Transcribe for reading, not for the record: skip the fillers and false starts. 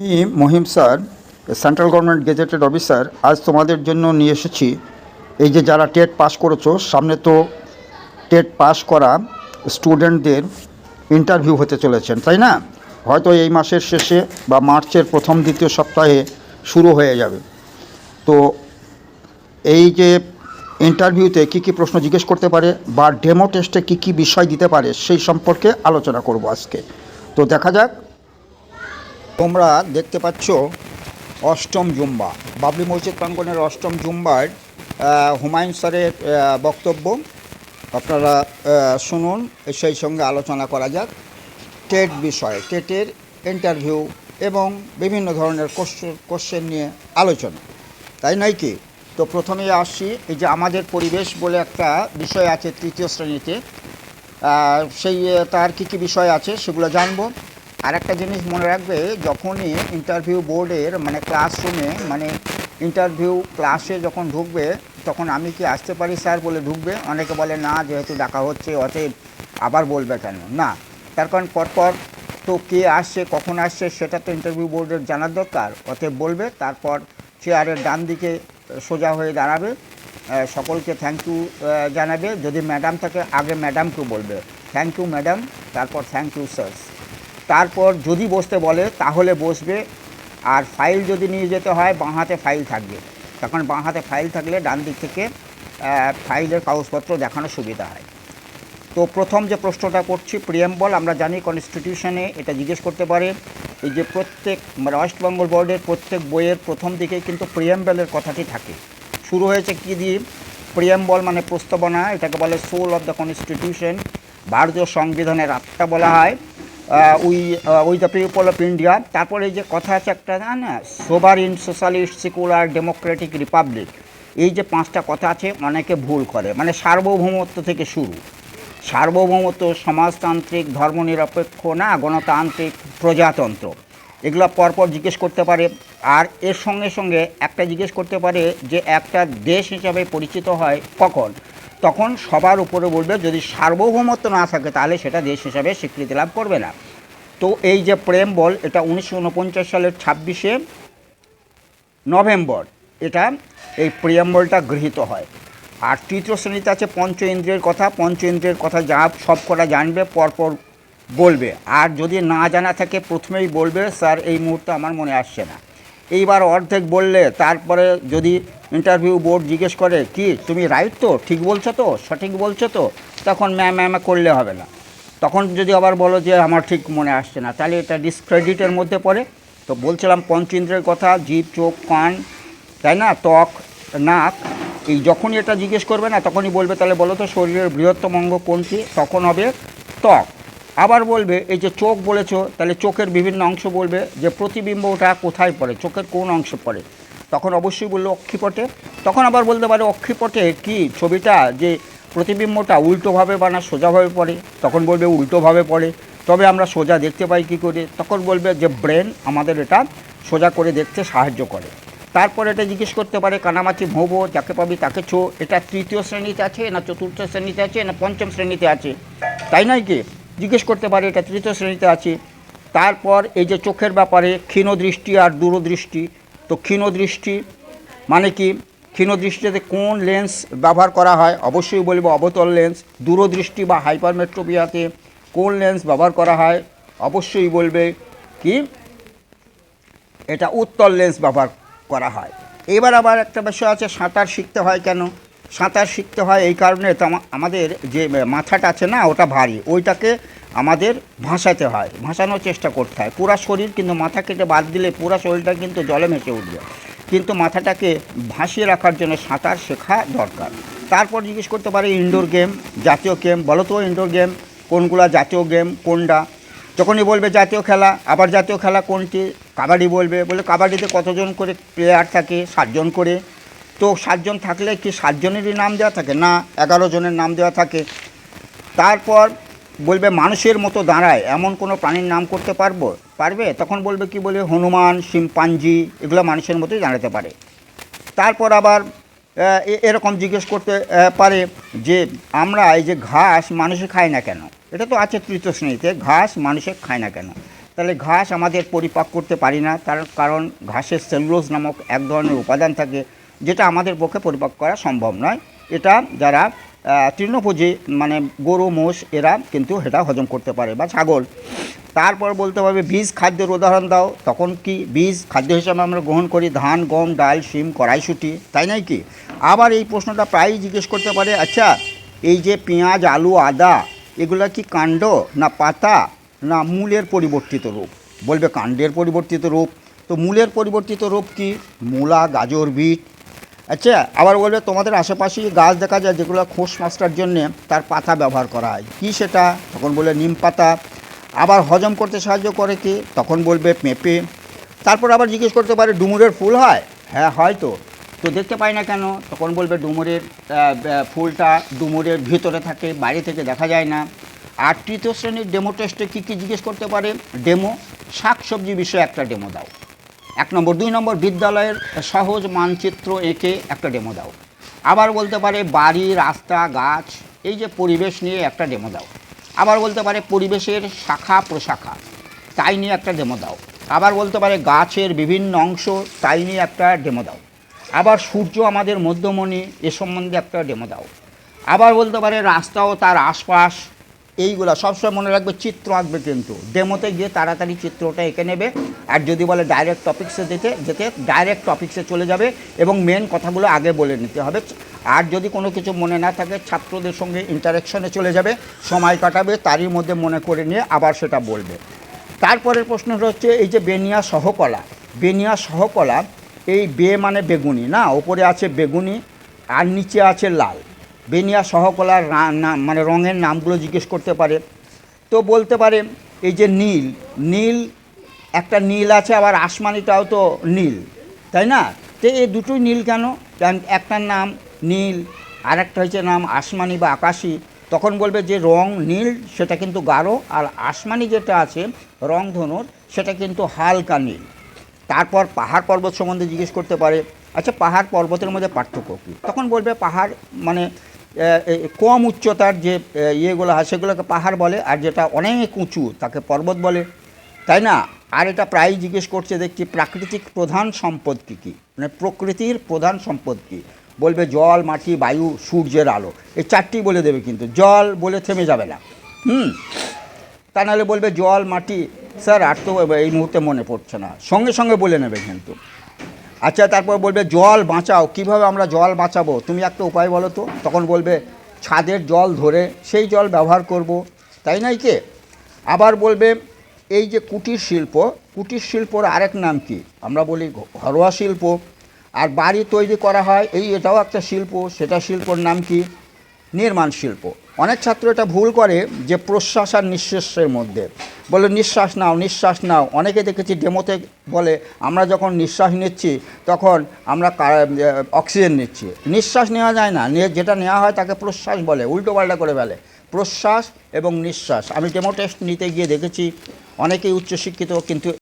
আমি Mahim sir, central government gazetted officer. আজ তোমাদের জন্য নিয়ে এসেছি এই যে যারা টেট পাস করেছো, সামনে তো টেট পাস করা স্টুডেন্টদের ইন্টারভিউ হতে চলেছেন, তাই না? হয়তো এই মাসের শেষে বা মার্চের প্রথম দ্বিতীয় সপ্তাহে শুরু হয়ে যাবে। তো এই যে ইন্টারভিউতে কী কী প্রশ্ন জিজ্ঞেস করতে পারে বা ডেমো টেস্টে কী কী বিষয় দিতে পারে সেই সম্পর্কে আলোচনা করব আজকে। তো দেখা যাক। তোমরা দেখতে পাচ্ছ অষ্টম জুম্বা, বাবরি মসজিদ প্রাঙ্গণের অষ্টম জুম্বার হুমায়ুন স্যারের বক্তব্য আপনারা শুনুন। সেই সঙ্গে আলোচনা করা যাক টেট বিষয়ে, টেটের ইন্টারভিউ এবং বিভিন্ন ধরনের কোশ্চেন নিয়ে আলোচনা, তাই নয় কি? তো প্রথমেই আসছি, এই যে আমাদের পরিবেশ বলে একটা বিষয় আছে তৃতীয় শ্রেণীতে, সেই তার কী কী বিষয় আছে সেগুলো জানবো। আর একটা জিনিস মনে রাখবে, যখনই ইন্টারভিউ বোর্ডের ক্লাসরুমে ইন্টারভিউ ক্লাসে যখন ঢুকবে, তখন আমি কি আসতে পারি স্যার বলে ঢুকবে। অনেকে বলে না, যেহেতু ডাকা হচ্ছে অতএব আবার বলবে কেন না। তার কারণ পরপর তো কে আসছে কখন আসছে সেটা তো ইন্টারভিউ বোর্ডের জানার দরকার, অতএব বলবে। তারপর চেয়ারের ডান দিকে সোজা হয়ে দাঁড়াবে, সকলকে থ্যাংক ইউ জানাবে। যদি ম্যাডাম থাকে আগে ম্যাডামকেও বলবে থ্যাংক ইউ ম্যাডাম, তারপর থ্যাংক ইউ স্যার। তারপর যদি বসতে বলে তাহলে বসবে। আর ফাইল যদি নিয়ে যেতে হয়, বাঁ হাতে ফাইল থাকবে, তখন বাঁ হাতে ফাইল থাকলে ডান দিক থেকে ফাইলের কাগজপত্র দেখানোর সুবিধা হয়। তো প্রথম যে প্রশ্নটা করছি, প্রিএম্বল। আমরা জানি কনস্টিটিউশনে এটা জিজ্ঞেস করতে পারে। এই যে প্রত্যেক ওয়েস্ট বেঙ্গল বোর্ডের প্রত্যেক বইয়ের প্রথম দিকে কিন্তু প্রিএম্বলের কথাটি থাকে। শুরু হয়েছে কী দিয়ে? প্রিএম্বল মানে প্রস্তাবনা, এটাকে বলে সোল অফ দ্য কনস্টিটিউশন। ভারতীয় সংবিধানের আত্মা বলা হয়, we the people of India. তারপরে এই যে কথা আছে একটা না, sovereign, socialist, secular, Democratic, Republic. এই যে পাঁচটা কথা আছে, অনেকে ভুল করে। মানে সার্বভৌমত্ব থেকে শুরু, সার্বভৌমত্ব, সমাজতান্ত্রিক, ধর্মনিরপেক্ষ না, গণতান্ত্রিক, প্রজাতন্ত্র, এগুলো পরপর জিজ্ঞেস করতে পারে। আর এর সঙ্গে সঙ্গে একটা জিজ্ঞেস করতে পারে যে একটা দেশ হিসাবে পরিচিত হয় কখন, তখন সবার উপরে বলবে যদি সার্বভৌমত্ব না থাকে তাহলে সেটা দেশ হিসাবে স্বীকৃতি লাভ করবে না। তো এই যে প্রেমবল, এটা 1949 সালের 26শে নভেম্বর এটা এই প্রিয়াম্বলটা গৃহীত হয়। আর তৃতীয় শ্রেণীতে আছে পঞ্চ ইন্দ্রিয়ের কথা। পঞ্চ ইন্দ্রিয়ের কথা যা সব কটা জানবে, পরপর বলবে। আর যদি না জানা থাকে প্রথমেই বলবে স্যার এই মুহূর্তে আমার মনে আসছে না। এইবার অর্ধেক বললে তারপরে যদি ইন্টারভিউ বোর্ড জিজ্ঞেস করে কি তুমি রাইট তো, ঠিক বলছো তো, সঠিক বলছো তো, তখন ম্যাম করলে হবে না। তখন যদি আবার বলো যে আমার ঠিক মনে আসছে না, তাহলে এটা ডিসক্রেডিটের মধ্যে পড়ে। তো বলছিলাম পঞ্চ ইন্দ্রিয়ের কথা, জিভ, চোখ, কান, তাই না, ত্বক, নাক। এই যখনই এটা জিজ্ঞেস করবে না, তখনই বলবে তাহলে বলো তো শরীরের বৃহত্তম অঙ্গ কোনটি, তখন হবে ত্বক। আবার বলবে এই যে চোখ বলেছো, তাহলে চোখের বিভিন্ন অংশ বলবে যে প্রতিবিম্ব ওটা কোথায় পড়ে, চোখের কোন অংশে পড়ে, তখন অবশ্যই বললো অক্ষিপটে। তখন আবার বলতে পারে অক্ষিপটে কি ছবিটা, যে প্রতিবিম্বটা উল্টোভাবে বা না সোজাভাবে পড়ে, তখন বলবে উল্টোভাবে পড়ে। তবে আমরা সোজা দেখতে পাই কী করে, তখন বলবে যে ব্রেন আমাদের এটা সোজা করে দেখতে সাহায্য করে। তারপর এটা জিজ্ঞেস করতে পারে কানামাছি ভোঁবো, যাকে পাবি তাকে ছো। এটা তৃতীয় শ্রেণীতে আছে না চতুর্থ শ্রেণীতে আছে না পঞ্চম শ্রেণীতে আছে, তাই নয় কি? জিজ্ঞেস করতে পারে এটা তৃতীয় শ্রেণীতে আছে। তারপর এই যে চোখের ব্যাপারে ক্ষীণদৃষ্টি আর দূরদৃষ্টি। তো ক্ষীণদৃষ্টি মানে কি, ক্ষীণদৃষ্টিতে কোন লেন্স ব্যবহার করা হয়, অবশ্যই বলবো অবতল লেন্স। দূরদৃষ্টি বা হাইপারমেট্রোপিয়াতে কোন লেন্স ব্যবহার করা হয়, অবশ্যই বলবে কি এটা উত্তল লেন্স ব্যবহার করা হয়। এবার আবার একটা বিষয় আছে, সাঁতার শিখতে হয় কেন? সাঁতার শিখতে হয় এই কারণে, তো আমাদের যে মাথাটা আছে না ওটা ভারী, ওইটাকে আমাদের ভাসাতে হয়, ভাসানোর চেষ্টা করতে হয়। পুরা শরীর, কিন্তু মাথা কেটে বাদ দিলে পুরা শরীরটা কিন্তু জলে ভেসে উঠবে, কিন্তু মাথাটাকে ভাসিয়ে রাখার জন্য সাঁতার শেখা দরকার। তারপর জিজ্ঞেস করতে পারে ইনডোর গেম, জাতীয় গেম বলো তো, ইনডোর গেম কোনগুলা, জাতীয় গেম কোনটা। যখনই বলবে জাতীয় খেলা, আবার জাতীয় খেলা কোনটি, কাবাডি বলবে। বলে কাবাডিতে কতজন করে প্লেয়ার থাকে? 7 জন করে। তো 7 জন থাকলে কি 7 জনেরই নাম দেওয়া থাকে? না, 11 জনের নাম দেওয়া থাকে। তারপর বলবে মানুষের মতো দাঁড়ায় এমন কোনো প্রাণীর নাম করতে পারবে? তখন বলবে কি, বলে হনুমান, শিম্পাঞ্জি, এগুলো মানুষের মতোই দাঁড়াতে পারে। তারপর আবার এরকম জিজ্ঞেস করতে পারে যে আমরা এই যে ঘাস মানুষে খায় না কেন? এটা তো আছে তৃতীয় শ্রেণীতে, ঘাস মানুষে খায় না কেন। তাহলে ঘাস আমাদের পরিপাক করতে পারি না, তার কারণ ঘাসের সেলুলোজ নামক এক ধরনের উপাদান থাকে যেটা আমাদের পক্ষে পরিপাক করা সম্ভব নয়। এটা যারা তৃণভোজী মানে গরু মোষ এরা কিন্তু এটা হজম করতে পারে, বা ছাগল। তারপর বলতে হবে বীজ খাদ্যের উদাহরণ দাও। তখন কি বীজ খাদ্য হিসাবে আমরা গ্রহণ করি ধান, গম, ডাল, শিম, কড়াইশুঁটি, তাই নয় কি? আবার এই প্রশ্নটা প্রায়ই জিজ্ঞেস করতে পারে, আচ্ছা এই যে পেঁয়াজ, আলু, আদা এগুলো কি কাণ্ড না পাতা না মূলের পরিবর্তিত রূপ? বলবে কাণ্ডের পরিবর্তিত রূপ। তো মূলের পরিবর্তিত রূপ কি? মূলা, গাজর, বিট। আচ্ছা, আবার বলবে তোমাদের আশেপাশে গাছ দেখা যায় যেগুলো খোস মাছটার জন্যে তার পাতা ব্যবহার করা হয়, কী সেটা? তখন বলে নিম পাতা। আবার হজম করতে সাহায্য করে কি? তখন বলবে পেঁপে। তারপর আবার জিজ্ঞেস করতে পারে ডুমুরের ফুল হয়? হ্যাঁ হয় তো। তো দেখতে পাই না কেন? তখন বলবে ডুমুরের ফুলটা ডুমুরের ভিতরে থাকে, বাইরে থেকে দেখা যায় না। আর তৃতীয় শ্রেণীর ডেমো টেস্টে কী কী জিজ্ঞেস করতে পারে? ডেমো শাকসবজি বিষয়ে একটা ডেমো দাও 1 নম্বর। 2 নম্বর বিদ্যালয়ের সহজ মানচিত্র এঁকে একটা ডেমো দাও। আবার বলতে পারে বাড়ি, রাস্তা, গাছ এই যে পরিবেশ নিয়ে একটা ডেমো দাও। আবার বলতে পারে পরিবেশের শাখা প্রশাখা তাই নিয়ে একটা ডেমো দাও। আবার বলতে পারে গাছের বিভিন্ন অংশ তাই নিয়ে একটা ডেমো দাও। আবার সূর্য আমাদের মধ্যমণি এ সম্বন্ধে একটা ডেমো দাও। আবার বলতে পারে রাস্তা ও তার আশপাশ। এইগুলো সবসময় মনে রাখবে, চিত্র আঁকবে কিন্তু ডেমোতে গিয়ে তাড়াতাড়ি চিত্রটা এঁকে নেবে। আর যদি বলে ডাইরেক্ট টপিক্সে যেতে ডাইরেক্ট টপিক্সে চলে যাবে এবং মেন কথাগুলো আগে বলে নিতে হবে। আর যদি কোনো কিছু মনে না থাকে ছাত্রদের সঙ্গে ইন্টারেকশনে চলে যাবে, সময় কাটাবে, তারই মধ্যে মনে করে নিয়ে আবার সেটা বলবে। তারপরের প্রশ্নটা হচ্ছে এই যে বেনিয়া সহকলা। বেনিয়া সহকলা, এই বে মানে বেগুনি না, ওপরে আছে বেগুনি আর নিচে আছে লাল। বেনিয়া সহকলার মানে রঙের নামগুলো জিজ্ঞেস করতে পারে। তো বলতে পারে এই যে নীল, নীল একটা নীল আছে, আবার আসমানিটাও তো নীল, তাই না? তো এই দুটোই নীল কেন? একটার নাম নীল আর একটা হচ্ছে নাম আসমানি বা আকাশি। তখন বলবে যে রং নীল সেটা কিন্তু গাঢ়, আর আসমানি যেটা আছে রংধনুর সেটা কিন্তু হালকা নীল। তারপর পাহাড় পর্বত সম্বন্ধে জিজ্ঞেস করতে পারে, আচ্ছা পাহাড় পর্বতের মধ্যে পার্থক্য কী? তখন বলবে পাহাড় মানে কম উচ্চতার যে ইয়েগুলো হয় সেগুলোকে পাহাড় বলে, আর যেটা অনেক উঁচু তাকে পর্বত বলে, তাই না? আর এটা প্রায়ই জিজ্ঞেস করছে দেখছি প্রাকৃতিক প্রধান সম্পদ কী কী, মানে প্রকৃতির প্রধান সম্পদ কী? বলবে জল, মাটি, বায়ু, সূর্যের আলো। এই চারটি বলে দেবে, কিন্তু জল বলে থেমে যাবে না। তা নাহলে বলবে জল, মাটি, স্যার আর তো এই মুহূর্তে মনে পড়ছে না, সঙ্গে সঙ্গে বলে নেবে কিন্তু। আচ্ছা, তারপর বলবে জল বাঁচাও, কিভাবে আমরা জল বাঁচাবো তুমি একটা উপায় বলো তো। তখন বলবে ছাদের জল ধরে সেই জল ব্যবহার করব, তাই নয় কি? আবার বলবে এই যে কুটির শিল্প, কুটির শিল্পর আরেক নাম কি? আমরা বলি ঘরোয়া শিল্প। আর বাড়ি তৈরি করা হয় এটাও একটা শিল্প, সেটা শিল্পর নাম কি? নির্মাণ শিল্প। অনেক ছাত্র এটা ভুল করে যে প্রশ্বাস আর নিঃশ্বাসের মধ্যে বলে নিঃশ্বাস নাও নিঃশ্বাস নাও। অনেকে দেখেছি ডেমোতে বলে আমরা যখন নিঃশ্বাস নিচ্ছি তখন আমরা অক্সিজেন নিচ্ছি, নিঃশ্বাস নেওয়া যায় না, যেটা নেওয়া হয় তাকে প্রশ্বাস বলে, উল্টোপাল্টা করে ফেলে। প্রশ্বাস এবং নিঃশ্বাস আমি ডেমো টেস্ট নিতে গিয়ে দেখেছি অনেকেই উচ্চশিক্ষিত কিন্তু